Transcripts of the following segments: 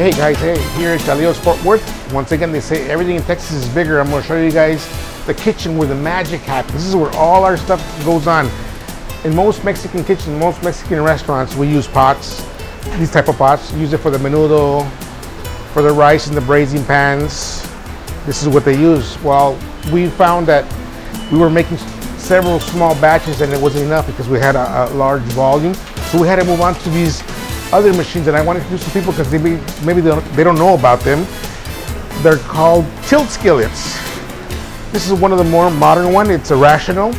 Hey guys, hey, here at Chalio's Fort Worth. Once again, they say everything in Texas is bigger. I'm going to show you guys the kitchen where the magic happens. This is where all our stuff goes on. In most Mexican kitchens, most Mexican restaurants, we use pots, these type of pots. Use it for the menudo, for the rice in the braising pans. This is what they use. Well, we found that we were making several small batches and it wasn't enough because we had a large volume. So we had to move on to these other machines, and I want to introduce to people because maybe they don't know about them. They're called tilt skillets. This is one of the more modern one. It's a rational.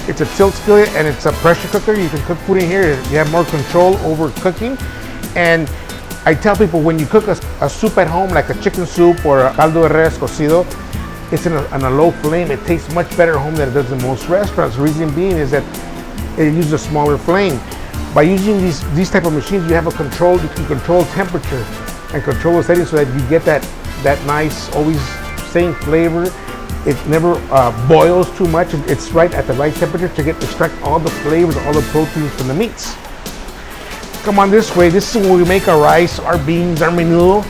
It's a tilt skillet and it's a pressure cooker. You can cook food in here. You have more control over cooking. And I tell people, when you cook a soup at home, like a chicken soup or a caldo de res cocido, it's on a low flame. It tastes much better at home than it does in most restaurants. The reason being is that it uses a smaller flame. By using these type of machines, you have you can control temperature and control the settings so that you get that nice, always same flavor. It never boils too much. It's right at the right temperature to extract all the flavors, all the proteins from the meats. Come on this way. This is where we make our rice, our beans, our menudo.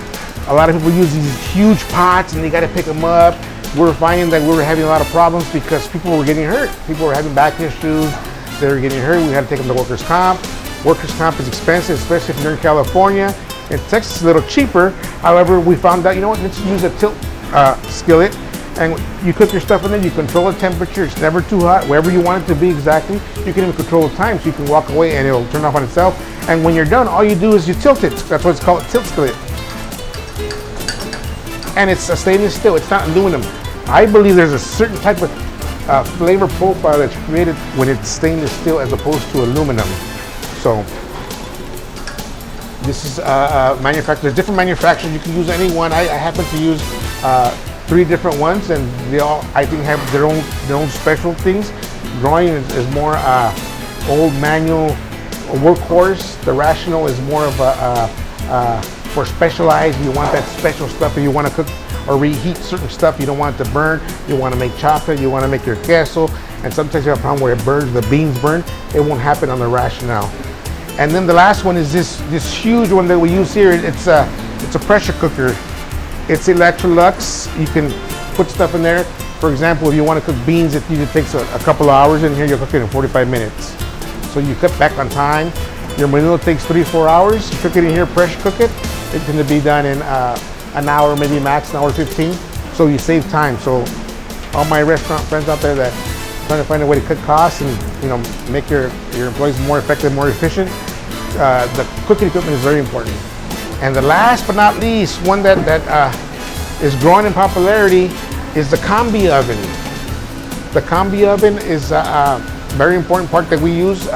A lot of people use these huge pots and they got to pick them up. We're finding that we were having a lot of problems because people were getting hurt. People were having back issues. They were getting hurt. We had to take them to workers' comp. Workers' comp is expensive, especially if you're in California. In Texas, it's a little cheaper. However, we found out, you know what, let's use a tilt skillet. And you cook your stuff in there, you control the temperature. It's never too hot, wherever you want it to be exactly. You can even control the time, so you can walk away and it'll turn off on itself. And when you're done, all you do is you tilt it. That's what it's called, a tilt skillet. And it's a stainless steel, it's not aluminum. I believe there's a certain type of flavor profile that's created when it's stainless steel as opposed to aluminum. So this is manufactured. There's different manufacturers. You can use any one. I happen to use 3 different ones, and they all, I think, have their own special things. Drawing is more old manual workhorse. The rational is more of a for specialized. You want that special stuff, or you want to cook or reheat certain stuff. You don't want it to burn. You want to make chocolate. You want to make your queso, and sometimes you have a problem where it burns. The beans burn. It won't happen on the rational. And then the last one is this huge one that we use here. It's a pressure cooker. It's Electrolux. You can put stuff in there. For example, if you want to cook beans, it usually takes a couple of hours. In here, you'll cook it in 45 minutes. So you cut back on time. Your menudo takes 3-4 hours. You cook it in here, pressure cook it. It can be done in an hour, maybe max, an hour 15. So you save time. So all my restaurant friends out there that trying to find a way to cut costs and make your employees more effective, more efficient, the cooking equipment is very important. And the last but not least, one that is growing in popularity is the combi oven. The combi oven is a very important part that we use.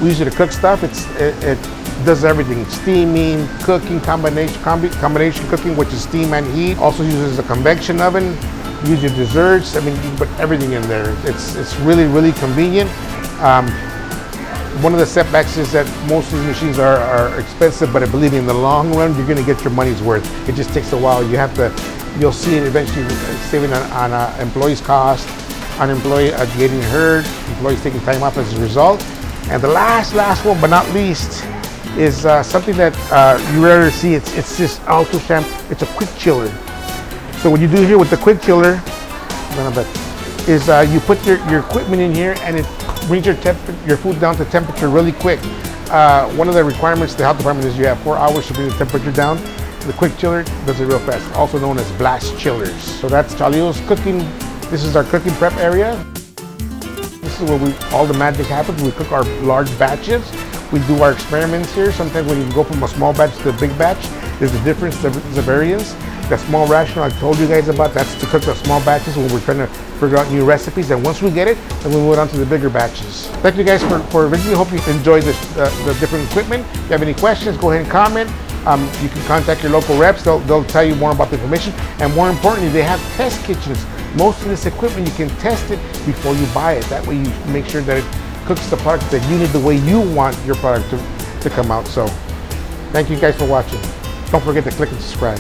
We use it to cook stuff. It does everything: steaming, cooking, combination cooking, which is steam and heat. Also uses a convection oven. Use your desserts. I mean, you can put everything in there. It's really, really convenient. One of the setbacks is that most of these machines are expensive, but I believe in the long run, you're going to get your money's worth. It just takes a while. You'll see it eventually saving on employees' cost, on employee getting hurt, employees taking time off as a result. And the last one, but not least, is something that you rarely see. It's this Alto Champ. It's a quick chiller. So what you do here with the quick chiller is you put your equipment in here and it brings your food down to temperature really quick. One of the requirements of the health department is you have 4 hours to bring the temperature down. The quick chiller does it real fast, also known as blast chillers. So that's Chalio's cooking. This is our cooking prep area. This is where all the magic happens. We cook our large batches. We do our experiments here. Sometimes when you go from a small batch to a big batch, there's a difference, there's a variance. The small rational I told you guys about, that's to cook the small batches when we're trying to figure out new recipes. And once we get it, then we move on to the bigger batches. Thank you guys for visiting. Hope you enjoyed the different equipment. If you have any questions, go ahead and comment. You can contact your local reps. They'll tell you more about the information. And more importantly, they have test kitchens. Most of this equipment, you can test it before you buy it. That way you make sure that it cooks the product that you need the way you want your product to come out. So thank you guys for watching. Don't forget to click and subscribe.